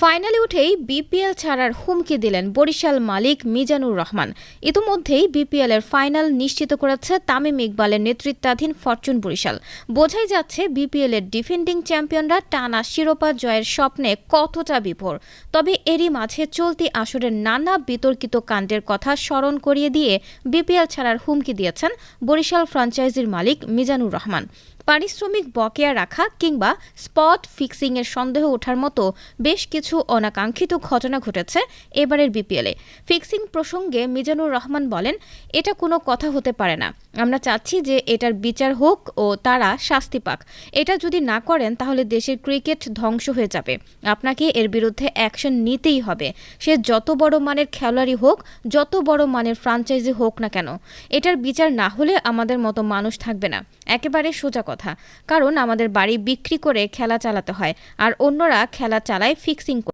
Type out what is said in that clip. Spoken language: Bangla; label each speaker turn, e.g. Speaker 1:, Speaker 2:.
Speaker 1: ফাইনালে উঠেই বিপিএল ছাড়ার হুমকি দিলেন বরিশাল মালিক মিজানুর রহমান। ইতিমধ্যেই বিপিএলের ফাইনাল নিশ্চিত করেছে তামিম ইকবালের নেতৃত্বাধীন ফরচুন বরিশাল। বোঝাই যাচ্ছে বিপিএলের ডিফেন্ডিং চ্যাম্পিয়নরা টানা শিরোপা জয়ের স্বপ্নে কতটা বিভোর। তবে এরই মাঝে চলতি আসরের নানা বিতর্কিত কাণ্ডের কথা স্মরণ করিয়ে দিয়ে বিপিএল ছাড়ার হুমকি দিয়েছেন বরিশাল ফ্র্যাঞ্চাইজির মালিক মিজানুর রহমান। পারিশ্রমিক বকেয়া রাখা কিংবা স্পট ফিক্সিংয়ের সন্দেহ ওঠার মতো বেশ কিছু অনাকাঙ্ক্ষিত ঘটনা ঘটেছে এবারের বিপিএলে। ফিক্সিং প্রসঙ্গে মিজানুর রহমান বলেন, এটা কোনো কথা হতে পারে না। আমরা চাচ্ছি যে এটার বিচার হোক ও তারা শাস্তি পাক। এটা যদি না করেন তাহলে দেশের ক্রিকেট ধ্বংস হয়ে যাবে। আপনাকে এর বিরুদ্ধে অ্যাকশন নিতেই হবে, সে যত বড় মানের খেলোয়াড়ই হোক, যত বড় মানের ফ্র্যাঞ্চাইজি হোক না কেন। এটার বিচার না হলে আমাদের মতো মানুষ থাকবে না। একেবারে সোজা কথা, কারণ আমাদের বাড়ি বিক্রি করে খেলা চালাতে হয়, আর অন্যরা খেলা চালায় ফিক্সিং করে।